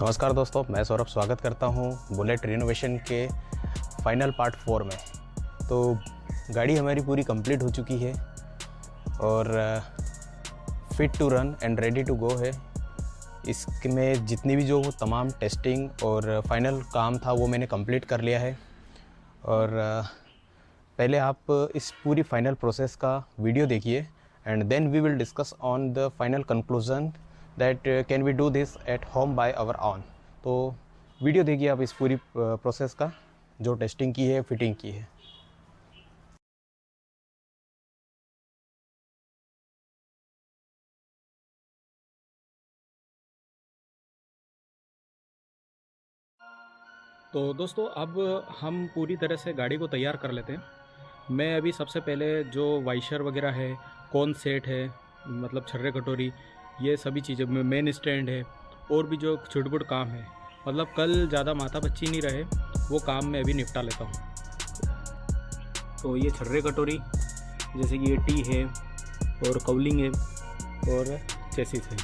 नमस्कार दोस्तों, मैं सौरभ स्वागत करता हूं बुलेट रिनोवेशन के फाइनल पार्ट 4 में। तो गाड़ी हमारी पूरी कंप्लीट हो चुकी है और fit to run and ready to go है। इसमें जितनी भी जो तमाम टेस्टिंग और फाइनल काम था वो मैंने कंप्लीट कर लिया है। और पहले आप इस पूरी फाइनल प्रोसेस का वीडियो देखिए and then we will discuss on the final conclusion that can we do this at home by our own. तो वीडियो देखिए आप इस पूरी प्रोसेस का, जो टेस्टिंग की है, फिटिंग की है। तो दोस्तों अब हम पूरी तरह से गाड़ी को तैयार कर लेते हैं। मैं अभी सबसे पहले जो वाइशर वगैरह है, कौन सेट है, मतलब छर्रे कटोरी, ये सभी चीज़ें, मेन स्टैंड है और भी जो छुटपुट काम है, मतलब कल ज़्यादा माथा पच्ची नहीं रहे, वो काम मैं अभी निपटा लेता हूँ। तो ये छर्रे कटोरी, जैसे कि ये टी है और कवलिंग है और चेसिस है,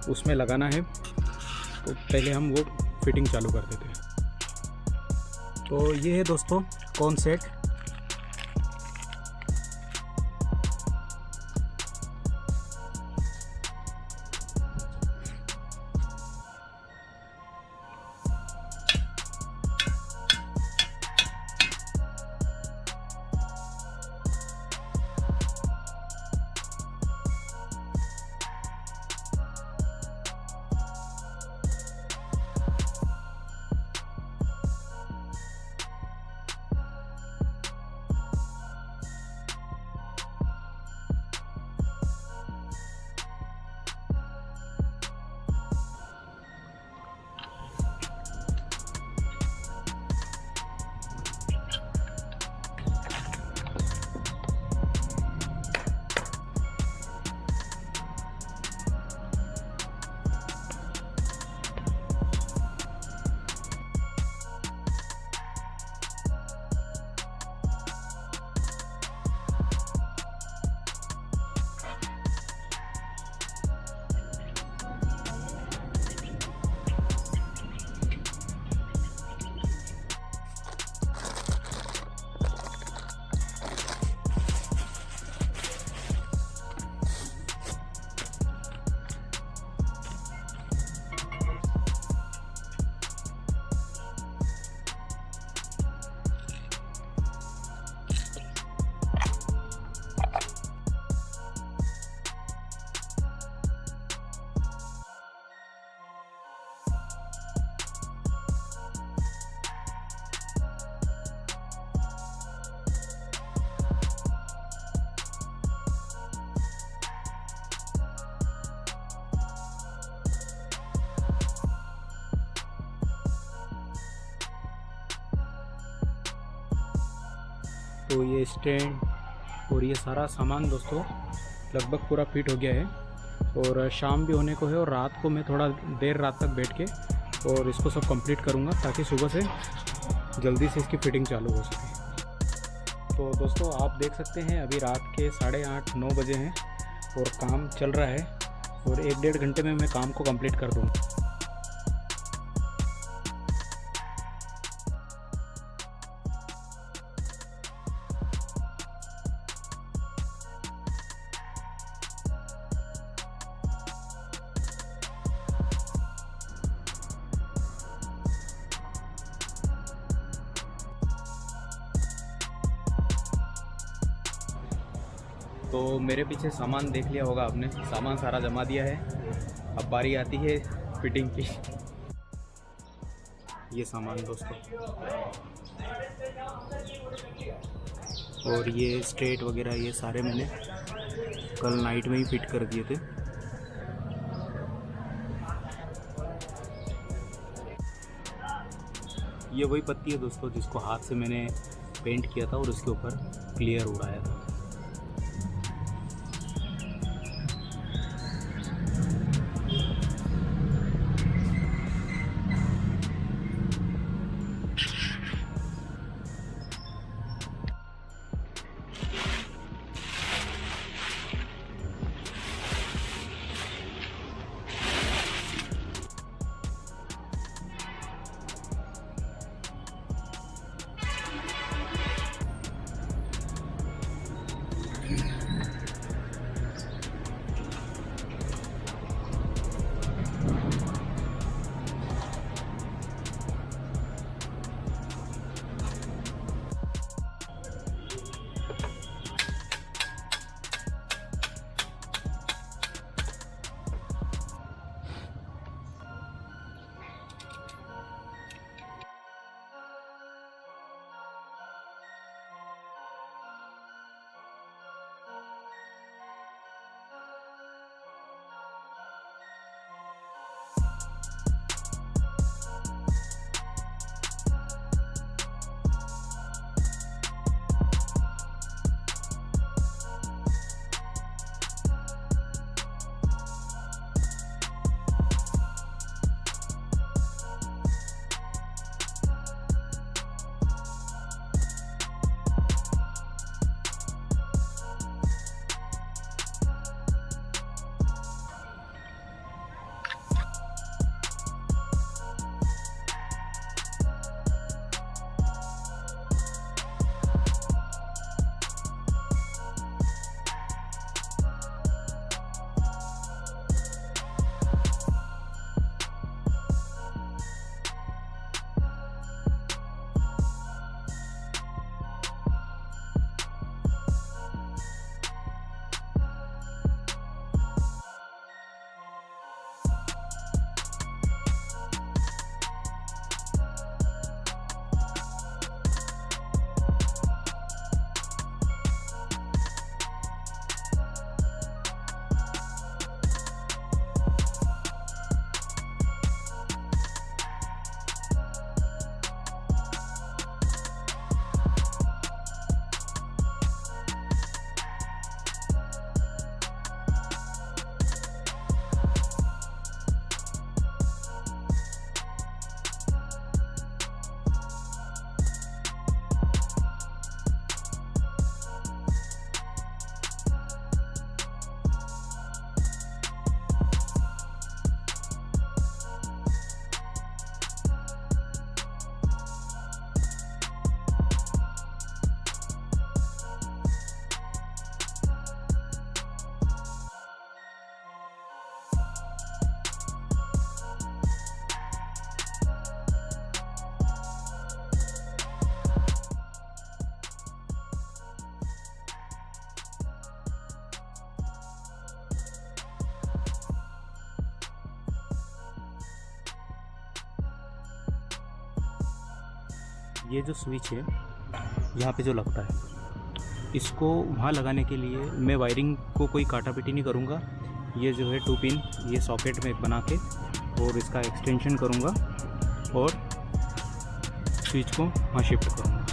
उसमें लगाना है। तो पहले हम वो फिटिंग चालू कर देते हैं। तो ये है दोस्तों कौन सेट। तो ये स्टैंड और ये सारा सामान दोस्तों लगभग पूरा फिट हो गया है। और शाम भी होने को है और रात को मैं थोड़ा देर रात तक बैठ के और इसको सब कंप्लीट करूँगा, ताकि सुबह से जल्दी से इसकी फिटिंग चालू हो सके। तो दोस्तों आप देख सकते हैं अभी रात के 8:30-9 बजे हैं और काम चल रहा है और 1-1.5 घंटे में मैं काम को कंप्लीट कर दूँगा। तो मेरे पीछे सामान देख लिया होगा आपने, सामान सारा जमा दिया है। अब बारी आती है फिटिंग की। ये सामान दोस्तों, और ये स्ट्रेट वगैरह ये सारे मैंने कल नाइट में ही फिट कर दिए थे। ये वही पत्ती है दोस्तों जिसको हाथ से मैंने पेंट किया था और उसके ऊपर क्लियर उड़ाया था। ये जो स्विच है यहाँ पे जो लगता है, इसको वहाँ लगाने के लिए मैं वायरिंग को कोई काटा पीटी नहीं करूँगा। ये जो है 2 पिन ये सॉकेट में बना के और इसका एक्सटेंशन करूँगा और स्विच को वहाँ शिफ्ट करूँगा।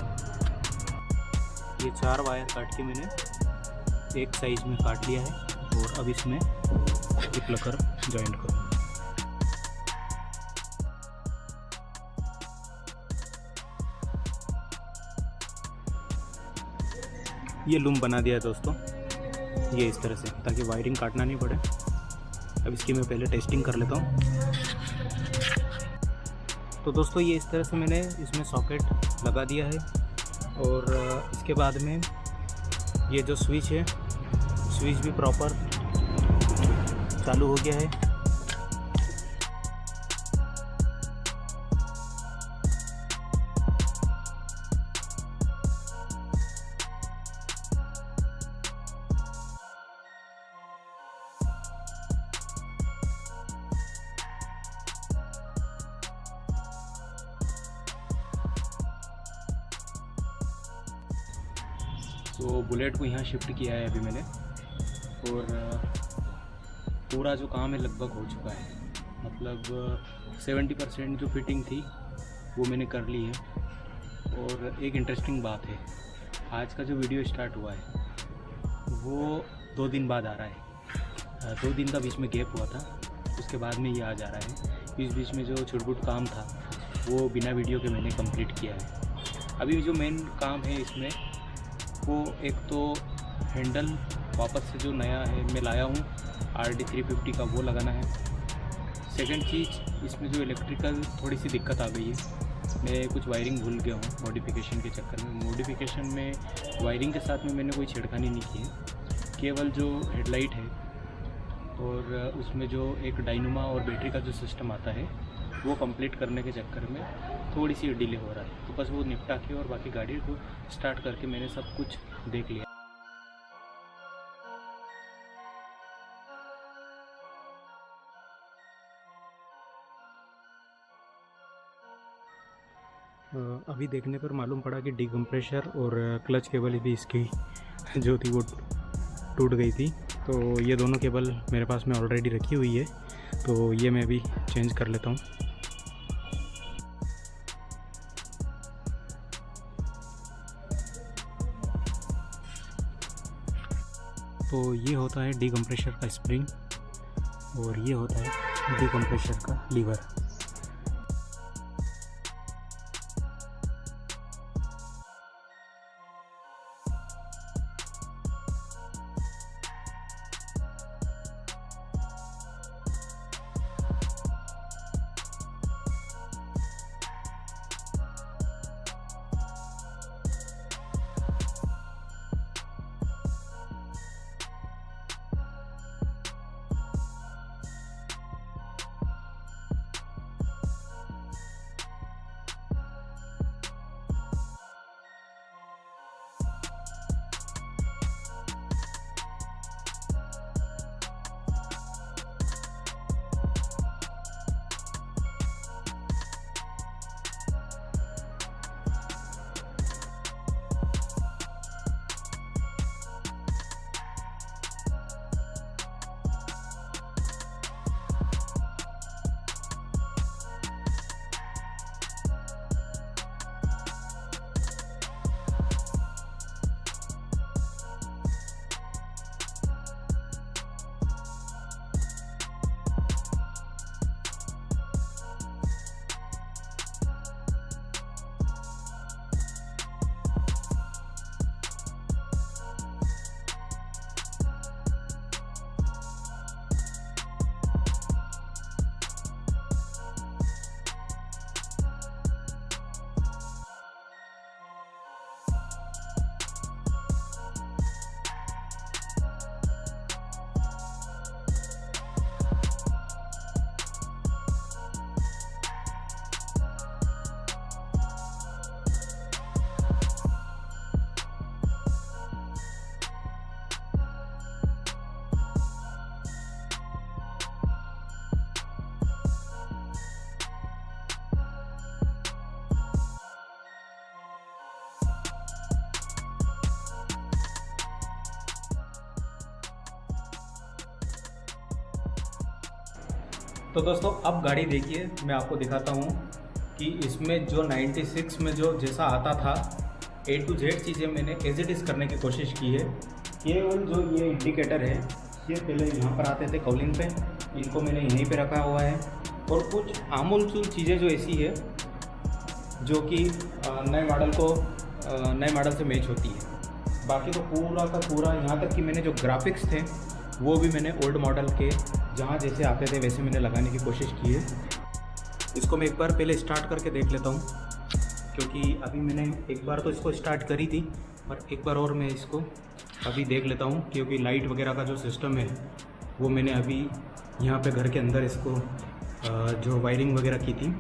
ये 4 वायर काट के मैंने एक साइज में काट लिया है और अब इसमें एक लकर जॉइंट करूँगा। ये लूम बना दिया है दोस्तों, ये इस तरह से, ताकि वायरिंग काटना नहीं पड़े। अब इसकी मैं पहले टेस्टिंग कर लेता हूँ। तो दोस्तों ये इस तरह से मैंने इसमें सॉकेट लगा दिया है और इसके बाद में ये जो स्विच है, स्विच भी प्रॉपर चालू हो गया है। तो बुलेट को यहाँ शिफ्ट किया है अभी मैंने और पूरा जो काम है लगभग हो चुका है। मतलब 70% जो फिटिंग थी वो मैंने कर ली है। और एक इंटरेस्टिंग बात है, आज का जो वीडियो स्टार्ट हुआ है वो 2 दिन बाद आ रहा है। 2 दिन का बीच में गैप हुआ था, उसके बाद में ये आ जा रहा है। इस बीच में जो छुटपुट काम था वो बिना वीडियो के मैंने कंप्लीट किया है। अभी जो मेन काम है इसमें वो एक तो हैंडल वापस से जो नया है मैं लाया हूँ RD 350 का, वो लगाना है। सेकंड चीज़, इसमें जो इलेक्ट्रिकल थोड़ी सी दिक्कत आ गई है। मैं कुछ वायरिंग भूल गया हूँ मॉडिफिकेशन के चक्कर में। मॉडिफिकेशन में वायरिंग के साथ में मैंने कोई छेड़खानी नहीं की है, केवल जो हेडलाइट है और उसमें जो एक डायनुमा और बैटरी का जो सिस्टम आता है वो कंप्लीट करने के चक्कर में थोड़ी सी डिले हो रहा है। तो बस वो निपटा के और बाकी गाड़ी को स्टार्ट करके मैंने सब कुछ देख लिया। अभी देखने पर मालूम पड़ा कि डीकम्प्रेशर और क्लच केबल भी इसकी जो थी वो टूट गई थी। तो ये दोनों केबल मेरे पास में ऑलरेडी रखी हुई है, तो ये मैं अभी चेंज कर लेता हूँ। तो ये होता है डीकम्प्रेशर का स्प्रिंग और ये होता है डीकम्प्रेशर का लीवर। तो दोस्तों अब गाड़ी देखिए, मैं आपको दिखाता हूँ कि इसमें जो 96 में जो जैसा आता था A to Z चीज़ें मैंने एज इट इज़ करने की कोशिश की है। केवल जो ये इंडिकेटर है ये पहले यहाँ पर आते थे कौलिंग पे, इनको मैंने यहीं पे रखा हुआ है। और कुछ आमूल चूल चीज़ें जो ऐसी है जो कि नए मॉडल से मैच होती है। बाकी तो पूरा का पूरा यहाँ तक कि मैंने जो ग्राफिक्स थे वो भी मैंने ओल्ड मॉडल के जहाँ जैसे आते थे वैसे मैंने लगाने की कोशिश की है। इसको मैं एक बार पहले स्टार्ट करके देख लेता हूँ, क्योंकि अभी मैंने एक बार तो इसको स्टार्ट करी थी, पर एक बार और मैं इसको अभी देख लेता हूँ, क्योंकि लाइट वगैरह का जो सिस्टम है वो मैंने अभी यहाँ पे घर के अंदर इसको जो वायरिंग वगैरह की थी।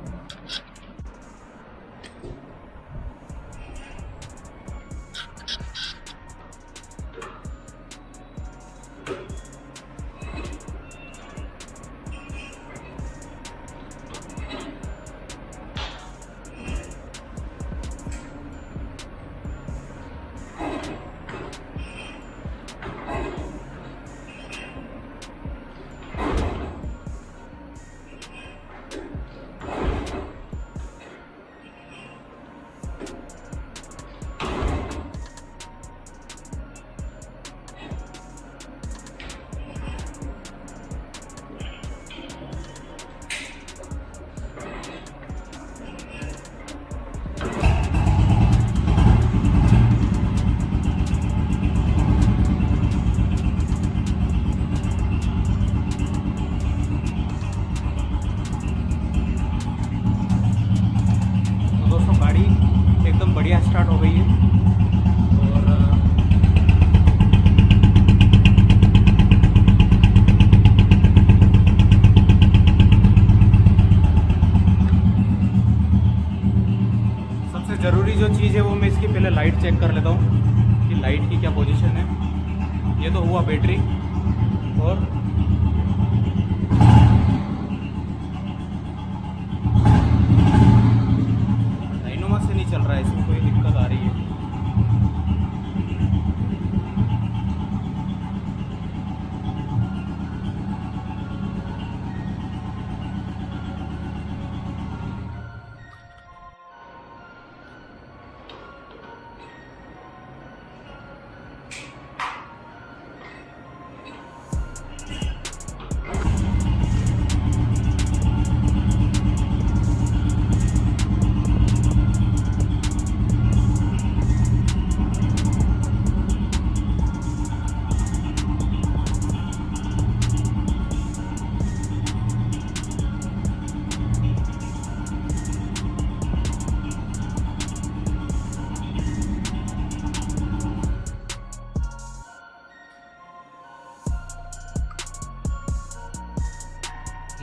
एकदम बढ़िया स्टार्ट हो गई है। और सबसे ज़रूरी जो चीज़ है वो मैं इसकी पहले लाइट चेक कर लेता हूँ कि लाइट की क्या पोजीशन है। ये तो हुआ बैटरी, और चल रहा है, इसमें कोई दिक्कत आ रही है।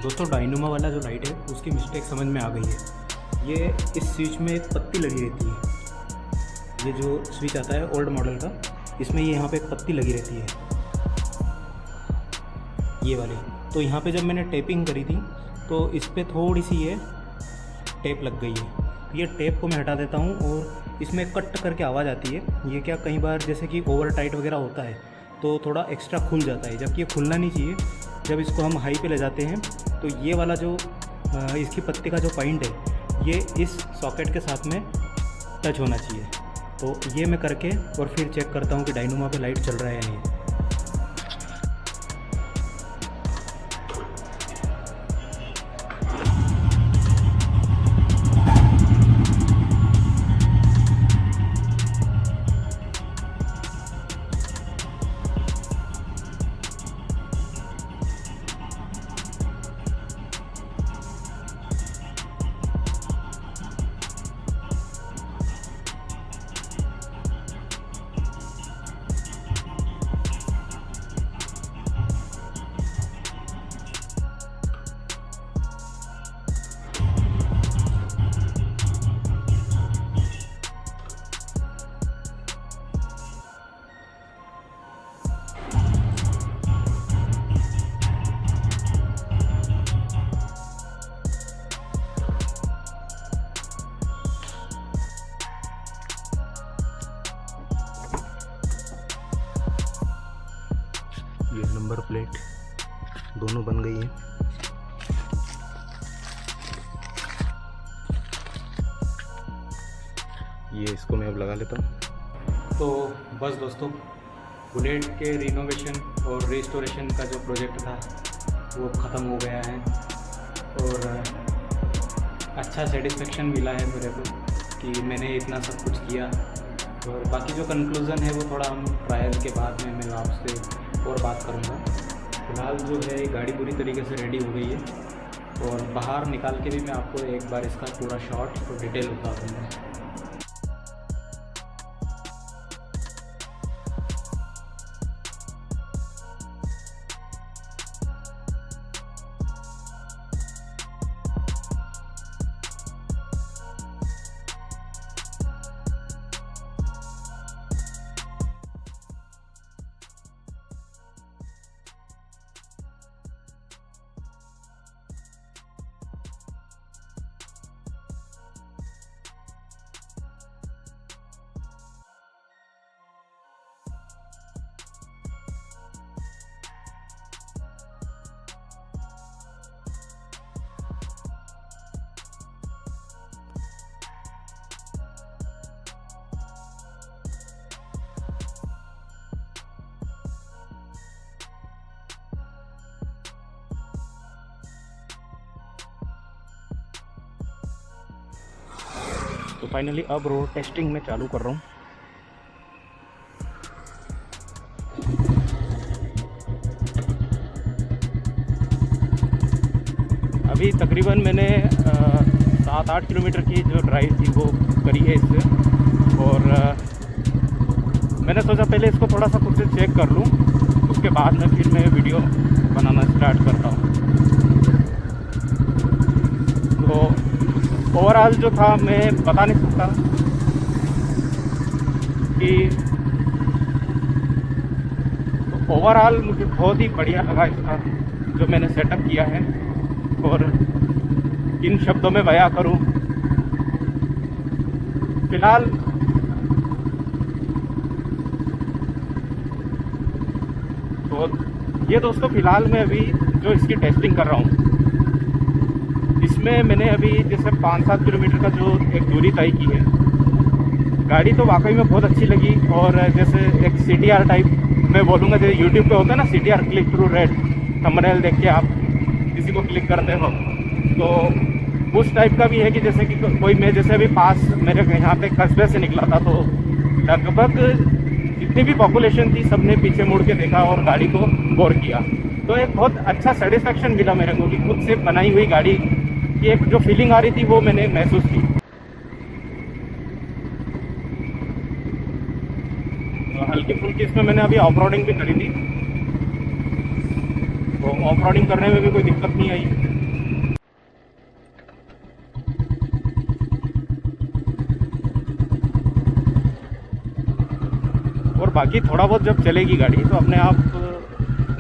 दोस्तों डायनोमा वाला जो लाइट है उसकी मिस्टेक समझ में आ गई है। ये इस स्विच में एक पत्ती लगी रहती है। ये जो स्विच आता है ओल्ड मॉडल का, इसमें ये यहाँ पे एक पत्ती लगी रहती है, ये वाली। तो यहाँ पे जब मैंने टेपिंग करी थी तो इस पर थोड़ी सी ये टेप लग गई है। ये टेप को मैं हटा देता हूँ और इसमें कट करके आवाज़ आती है। ये क्या कई बार जैसे कि ओवर टाइट वगैरह होता है तो थोड़ा एक्स्ट्रा खुल जाता है, जबकि ये खुलना नहीं चाहिए। जब इसको हम हाई पे ले जाते हैं तो ये वाला जो इसकी पत्ती का जो पॉइंट है ये इस सॉकेट के साथ में टच होना चाहिए। तो ये मैं करके और फिर चेक करता हूँ कि डायनोमा पे लाइट चल रहा है या नहीं। ये नंबर प्लेट दोनों बन गई है। ये इसको मैं अब लगा लेता हूँ। तो बस दोस्तों, बुलेट के रिनोवेशन और रिस्टोरेशन का जो प्रोजेक्ट था वो ख़त्म हो गया है और अच्छा सेटिस्फेक्शन मिला है मेरे को कि मैंने इतना सब कुछ किया। और बाकी जो कंक्लूज़न है वो थोड़ा हम ट्रायल के बाद में मैं आपसे और बात करूँगा। फ़िलहाल जो है गाड़ी पूरी तरीके से रेडी हो गई है और बाहर निकाल के भी मैं आपको एक बार इसका पूरा शॉट और डिटेल बता दूँगा। तो फाइनली अब रोड टेस्टिंग में चालू कर रहा हूँ। अभी तकरीबन मैंने 7-8 किलोमीटर की जो ड्राइव थी वो करी है इससे, और मैंने सोचा पहले इसको थोड़ा सा खुद से चेक कर लूँ, उसके बाद में फिर मैं वीडियो बनाना स्टार्ट करता हूँ। तो ओवरऑल जो था मैं बता नहीं सकता कि, तो ओवरऑल मुझे बहुत ही बढ़िया लगा इसका जो मैंने सेटअप किया है। और इन शब्दों में बयां करूं, फिलहाल तो ये दोस्तों फिलहाल मैं अभी जो इसकी टेस्टिंग कर रहा हूँ, इसमें मैंने अभी जैसे 5-7 किलोमीटर का जो एक दूरी तय की है। गाड़ी तो वाकई में बहुत अच्छी लगी, और जैसे एक CTR टाइप मैं बोलूँगा, जैसे यूट्यूब पे होता है ना CTR click through rate, thumbnail देख के आप किसी को क्लिक करते हो, तो उस टाइप का भी है कि जैसे कि कोई, मैं जैसे अभी पास मेरे यहाँ पे कस्बे से निकला था, तो लगभग जितनी भी पॉपुलेशन थी सबने पीछे मुड़ के देखा और गाड़ी को गौर किया। तो एक बहुत अच्छा सेटिस्फेक्शन मिला मेरे को कि खुद से बनाई हुई गाड़ी की एक जो फीलिंग आ रही थी वो मैंने महसूस की। हल्की फुल्की इसमें मैंने अभी ऑफ रोडिंग भी करी थी, तो ऑफ रोडिंग करने में भी कोई दिक्कत नहीं आई। और बाकी थोड़ा बहुत जब चलेगी गाड़ी तो अपने आप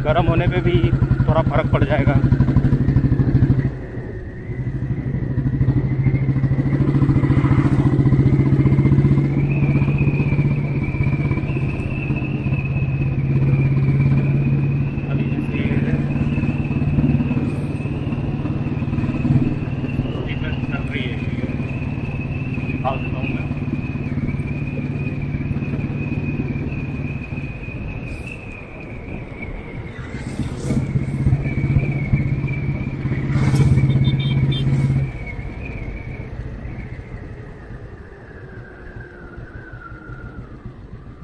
गर्म होने पे भी थोड़ा फर्क पड़ जाएगा।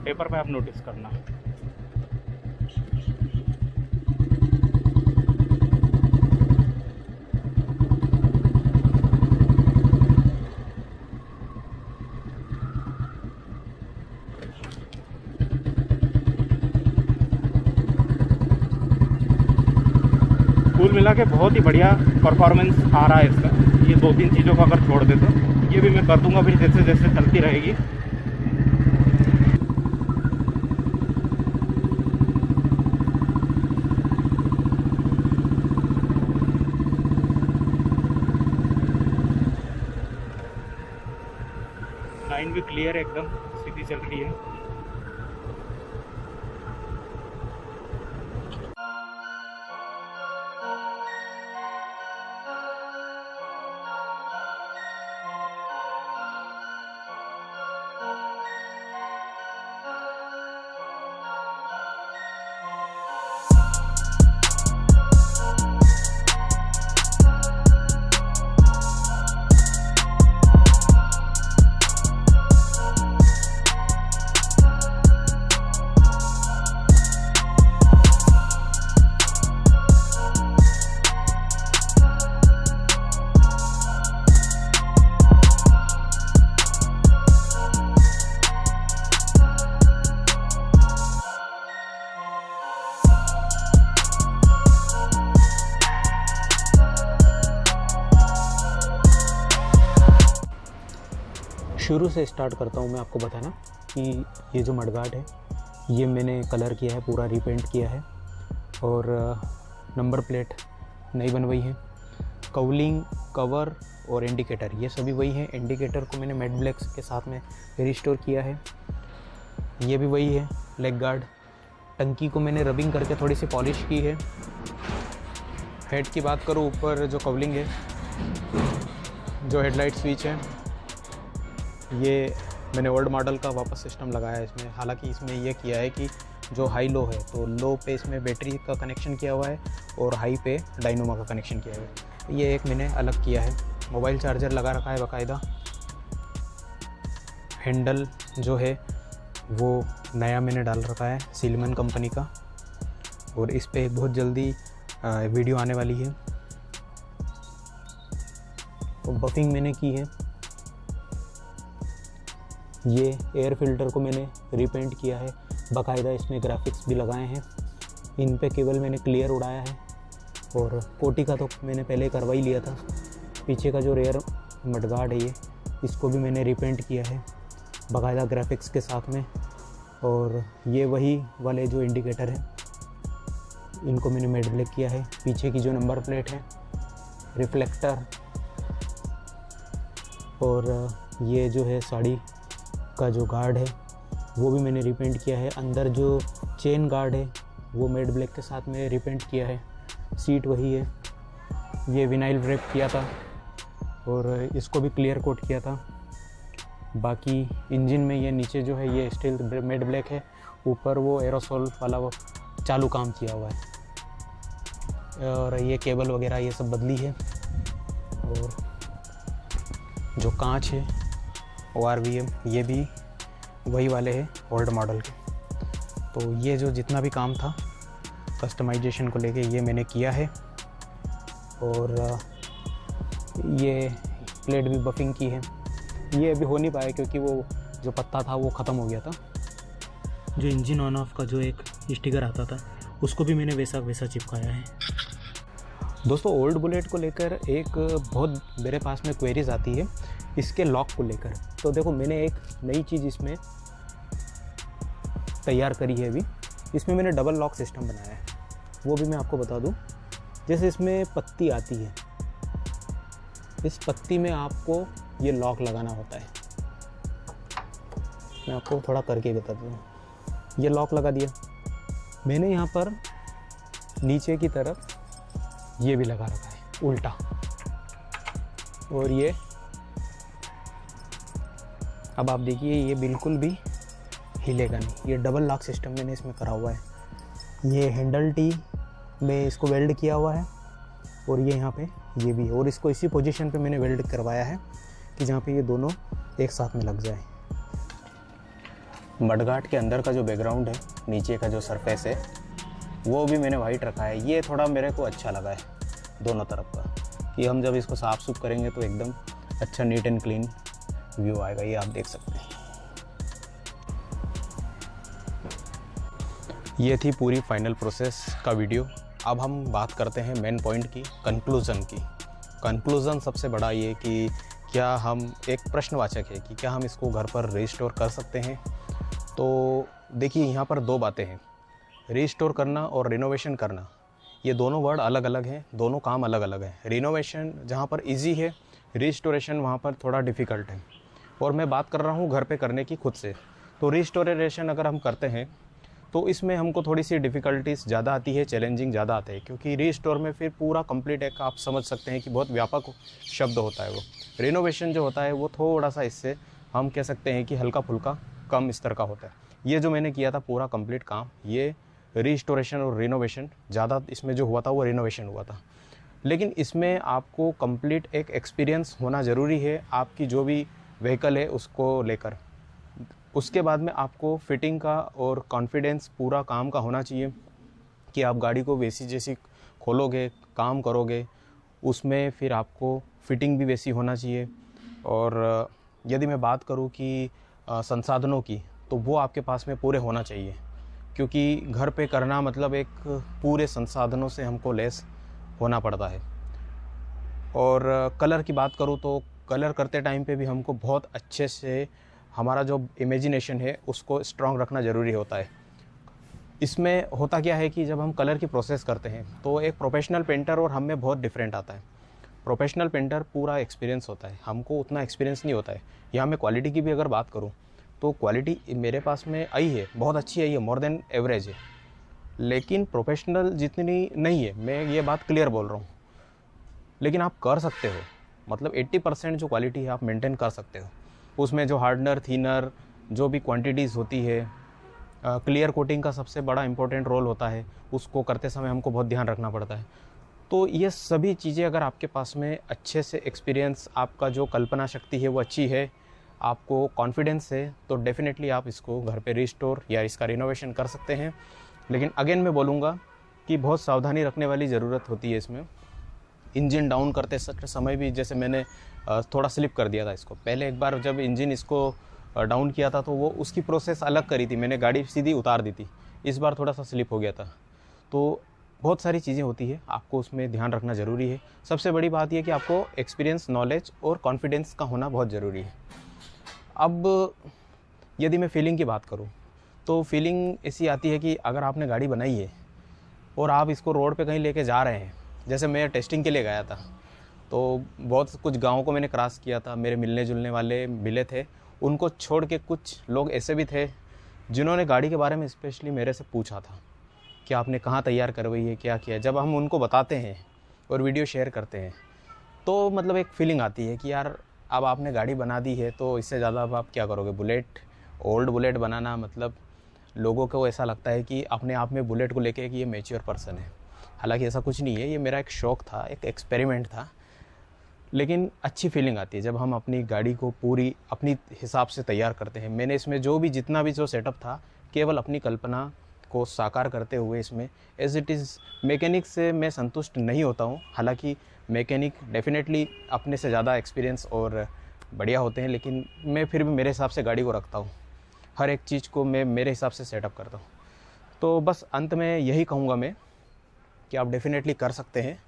पेपर पे आप नोटिस करना। कुल मिला के बहुत ही बढ़िया परफॉर्मेंस आ रहा है इसका। ये 2-3 चीज़ों को अगर छोड़ दे तो ये भी मैं कर दूंगा फिर जैसे जैसे चलती रहेगी। लाइन भी क्लियर है, एकदम सीधी चल रही है। शुरू से स्टार्ट करता हूँ मैं आपको बताना कि ये जो मडगार्ड है ये मैंने कलर किया है, पूरा रीपेंट किया है और नंबर प्लेट नई बनवाई है। कवलिंग, कवर और इंडिकेटर ये सभी वही है। इंडिकेटर को मैंने मैट ब्लैक के साथ में रिस्टोर किया है, ये भी वही है। लेग गार्ड, टंकी को मैंने रबिंग करके थोड़ी सी पॉलिश की है। हेड की बात करूँ, ऊपर जो कवलिंग है, जो हेडलाइट स्विच है, ये मैंने ओल्ड मॉडल का वापस सिस्टम लगाया है इसमें। हालांकि इसमें यह किया है कि जो हाई लो है तो लो पे इसमें बैटरी का कनेक्शन किया हुआ है और हाई पे डायनोमा का कनेक्शन किया हुआ है। ये एक मैंने अलग किया है। मोबाइल चार्जर लगा रखा है बाकायदा। हैंडल जो है वो नया मैंने डाल रखा है, सीलमैन कंपनी का, और इस पे बहुत जल्दी वीडियो आने वाली है। और बफिंग मैंने की है। ये एयर फिल्टर को मैंने रीपेंट किया है बाकायदा, इसमें ग्राफिक्स भी लगाए हैं। इन पे केवल मैंने क्लियर उड़ाया है और कोटी का तो मैंने पहले करवा ही लिया था। पीछे का जो रेयर मडगार्ड है इसको भी मैंने रीपेंट किया है बाकायदा ग्राफिक्स के साथ में। और ये वही वाले जो इंडिकेटर है इनको मैंने मैट ब्लैक किया है। पीछे की जो नंबर प्लेट है, रिफ्लेक्टर, और ये जो है साड़ी का जो गार्ड है वो भी मैंने रिपेंट किया है। अंदर जो चेन गार्ड है वो मैट ब्लैक के साथ में रिपेंट किया है। सीट वही है। ये विनाइल रैप किया था और इसको भी क्लियर कोट किया था। बाकी इंजन में ये नीचे जो है ये स्टील मैट ब्लैक है, ऊपर वो एरोसोल वाला वो चालू काम किया हुआ है। और ये केबल वगैरह ये सब बदली है। और जो कांच है ORVM ये भी वही वाले हैं ओल्ड मॉडल के। तो ये जो जितना भी काम था कस्टमाइजेशन को लेके ये मैंने किया है। और ये प्लेट भी बफिंग की है। ये अभी हो नहीं पाया क्योंकि वो जो पत्ता था वो ख़त्म हो गया था। जो इंजन ऑन ऑफ का जो एक स्टिकर आता था उसको भी मैंने वैसा वैसा चिपकाया है। दोस्तों, ओल्ड बुलेट को लेकर एक बहुत मेरे पास में क्वेरीज आती है इसके लॉक को लेकर। तो देखो, मैंने एक नई चीज़ इसमें तैयार करी है अभी। इसमें मैंने डबल लॉक सिस्टम बनाया है, वो भी मैं आपको बता दूं। जैसे इसमें पत्ती आती है, इस पत्ती में आपको ये लॉक लगाना होता है। मैं आपको थोड़ा करके बताता हूँ। ये लॉक लगा दिया मैंने। यहाँ पर नीचे की तरफ ये भी लगा रखा है उल्टा, और ये अब आप देखिए ये बिल्कुल भी हिलेगा नहीं। ये डबल लॉक सिस्टम मैंने इसमें करा हुआ है। ये हैंडल टी में इसको वेल्ड किया हुआ है और ये यहाँ पे ये भी है, और इसको इसी पोजीशन पे मैंने वेल्ड करवाया है कि जहाँ पे ये दोनों एक साथ में लग जाए। मडगार्ड के अंदर का जो बैकग्राउंड है, नीचे का जो सरफेस है, वो भी मैंने वाइट रखा है। ये थोड़ा मेरे को अच्छा लगा है दोनों तरफ का, कि हम जब इसको साफ़ सुफ करेंगे तो एकदम अच्छा नीट एंड क्लीन व्यू आएगा। ये आप देख सकते हैं। ये थी पूरी फाइनल प्रोसेस का वीडियो। अब हम बात करते हैं मेन पॉइंट की, कंक्लूज़न की। कंक्लूज़न सबसे बड़ा ये कि क्या हम, एक प्रश्नवाचक है कि क्या हम इसको घर पर रिस्टोर कर सकते हैं। तो देखिए, यहाँ पर दो बातें हैं, रिस्टोर करना और रिनोवेशन करना। ये दोनों वर्ड अलग अलग हैं, दोनों काम अलग अलग हैं। रिनोवेशन जहाँ पर इजी है, रिस्टोरेशन वहाँ पर थोड़ा डिफ़िकल्ट है। और मैं बात कर रहा हूँ घर पे करने की खुद से। तो रिस्टोरेशन अगर हम करते हैं तो इसमें हमको थोड़ी सी डिफ़िकल्टीज़ ज़्यादा आती है, चैलेंजिंग ज़्यादा आते हैं, क्योंकि रिस्टोर में फिर पूरा कंप्लीट एक आप समझ सकते हैं कि बहुत व्यापक शब्द होता है वो। रिनोवेशन जो होता है वो थोड़ा सा, इससे हम कह सकते हैं कि हल्का फुल्का कम स्तर का होता है। ये जो मैंने किया था पूरा कंप्लीट काम, ये रिस्टोरेशन और रिनोवेशन, ज़्यादा इसमें जो हुआ था वो रिनोवेशन हुआ था। लेकिन इसमें आपको कंप्लीट एक एक्सपीरियंस होना ज़रूरी है आपकी जो भी व्हीकल है उसको लेकर। उसके बाद में आपको फिटिंग का और कॉन्फिडेंस पूरा काम का होना चाहिए कि आप गाड़ी को वैसी जैसी खोलोगे, काम करोगे, उसमें फिर आपको फिटिंग भी वैसी होना चाहिए। और यदि मैं बात करूं कि संसाधनों की, तो वो आपके पास में पूरे होना चाहिए, क्योंकि घर पे करना मतलब एक पूरे संसाधनों से हमको लेस होना पड़ता है। और कलर की बात करूं तो कलर करते टाइम पे भी हमको बहुत अच्छे से हमारा जो इमेजिनेशन है उसको स्ट्रांग रखना ज़रूरी होता है। इसमें होता क्या है कि जब हम कलर की प्रोसेस करते हैं तो एक प्रोफेशनल पेंटर और हम में बहुत डिफरेंट आता है। प्रोफेशनल पेंटर पूरा एक्सपीरियंस होता है, हमको उतना एक्सपीरियंस नहीं होता है। यहाँ मैं क्वालिटी की भी अगर बात करूँ तो क्वालिटी मेरे पास में आई है, बहुत अच्छी आई है, मोर देन एवरेज है, लेकिन प्रोफेशनल जितनी नहीं है, मैं ये बात क्लियर बोल रहा हूँ। लेकिन आप कर सकते हो, मतलब 80% जो क्वालिटी है आप मेंटेन कर सकते हो। उसमें जो हार्डनर, थिनर, जो भी क्वांटिटीज़ होती है, क्लियर कोटिंग का सबसे बड़ा इंपॉर्टेंट रोल होता है, उसको करते समय हमको बहुत ध्यान रखना पड़ता है। तो ये सभी चीज़ें अगर आपके पास में अच्छे से एक्सपीरियंस, आपका जो कल्पना शक्ति है वो अच्छी है, आपको कॉन्फिडेंस है, तो डेफिनेटली आप इसको घर पे रिस्टोर या इसका रिनोवेशन कर सकते हैं। लेकिन अगेन मैं बोलूँगा कि बहुत सावधानी रखने वाली ज़रूरत होती है इसमें। इंजन डाउन करते समय भी जैसे मैंने थोड़ा स्लिप कर दिया था इसको। पहले एक बार जब इंजन इसको डाउन किया था तो वो उसकी प्रोसेस अलग करी थी, मैंने गाड़ी सीधी उतार दी थी। इस बार थोड़ा सा स्लिप हो गया था। तो बहुत सारी चीज़ें होती है, आपको उसमें ध्यान रखना ज़रूरी है। सबसे बड़ी बात यह कि आपको एक्सपीरियंस, नॉलेज और कॉन्फिडेंस का होना बहुत ज़रूरी है। अब यदि मैं फीलिंग की बात करूँ तो फीलिंग ऐसी आती है कि अगर आपने गाड़ी बनाई है और आप इसको रोड पे कहीं लेके जा रहे हैं, जैसे मैं टेस्टिंग के लिए गया था तो बहुत कुछ गाँव को मैंने क्रॉस किया था, मेरे मिलने जुलने वाले मिले थे, उनको छोड़ के कुछ लोग ऐसे भी थे जिन्होंने गाड़ी के बारे में स्पेशली मेरे से पूछा था कि आपने कहाँ तैयार करवाई है, क्या किया। जब हम उनको बताते हैं और वीडियो शेयर करते हैं तो मतलब एक फीलिंग आती है कि यार अब आपने गाड़ी बना दी है तो इससे ज़्यादा अब आप क्या करोगे। बुलेट, ओल्ड बुलेट बनाना, मतलब लोगों को ऐसा लगता है कि अपने आप में बुलेट को लेके कि ये मैच्योर पर्सन है। हालांकि ऐसा कुछ नहीं है, ये मेरा एक शौक़ था, एक एक्सपेरिमेंट था। लेकिन अच्छी फीलिंग आती है जब हम अपनी गाड़ी को पूरी अपनी हिसाब से तैयार करते हैं। मैंने इसमें जो भी जितना भी जो सेटअप था केवल अपनी कल्पना को साकार करते हुए इसमें एज इट इज़। मैकेनिक से मैं संतुष्ट नहीं होता हूँ, हालांकि मैकेनिक डेफिनेटली अपने से ज़्यादा एक्सपीरियंस और बढ़िया होते हैं, लेकिन मैं फिर भी मेरे हिसाब से गाड़ी को रखता हूँ। हर एक चीज़ को मैं मेरे हिसाब से सेटअप करता हूँ। तो बस अंत में यही कहूँगा मैं कि आप डेफिनेटली कर सकते हैं,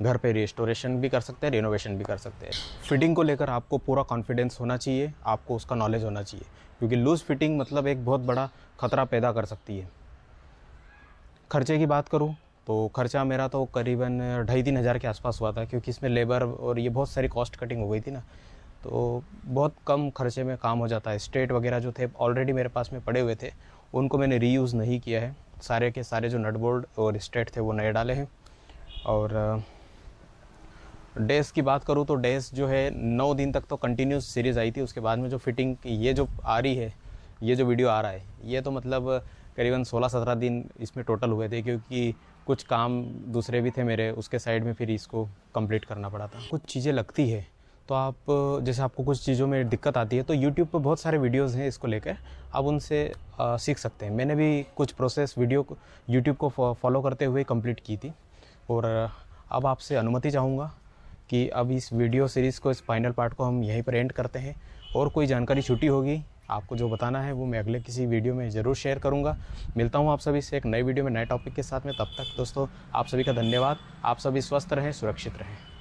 घर पे रिस्टोरेशन भी कर सकते हैं, रिनोवेशन भी कर सकते हैं। फिटिंग को लेकर आपको पूरा कॉन्फिडेंस होना चाहिए, आपको उसका नॉलेज होना चाहिए, क्योंकि लूज़ फिटिंग मतलब एक बहुत बड़ा ख़तरा पैदा कर सकती है। खर्चे की बात करूं तो खर्चा मेरा तो करीबन 2,500-3 हज़ार के आसपास हुआ था, क्योंकि इसमें लेबर और ये बहुत सारी कॉस्ट कटिंग हो गई थी ना, तो बहुत कम खर्चे में काम हो जाता है। स्ट्रेट वगैरह जो थे ऑलरेडी मेरे पास में पड़े हुए थे, उनको मैंने रीयूज़ नहीं किया है। सारे के सारे जो नट बोल्ट और स्ट्रेट थे वो नए डाले हैं। और डैश की बात करूँ तो डैश जो है 9 दिन तक तो कंटिन्यूस सीरीज़ आई थी। उसके बाद में जो फिटिंग ये जो आ रही है, ये जो वीडियो आ रहा है, ये तो मतलब करीबन 16-17 दिन इसमें टोटल हुए थे, क्योंकि कुछ काम दूसरे भी थे मेरे, उसके साइड में फिर इसको कंप्लीट करना पड़ा था। कुछ चीज़ें लगती है तो आप, जैसे आपको कुछ चीज़ों में दिक्कत आती है तो यूट्यूब पर बहुत सारे वीडियोज़ हैं इसको लेकर, आप उनसे सीख सकते हैं। मैंने भी कुछ प्रोसेस वीडियो को यूट्यूब को फॉलो करते हुए कंप्लीट की थी। और अब आपसे अनुमति चाहूँगा कि अब इस वीडियो सीरीज़ को, इस फाइनल पार्ट को हम यहीं पर एंड करते हैं। और कोई जानकारी छूटी होगी आपको जो बताना है वो मैं अगले किसी वीडियो में ज़रूर शेयर करूंगा। मिलता हूं आप सभी से एक नई वीडियो में नए टॉपिक के साथ में। तब तक दोस्तों आप सभी का धन्यवाद। आप सभी स्वस्थ रहें, सुरक्षित रहें।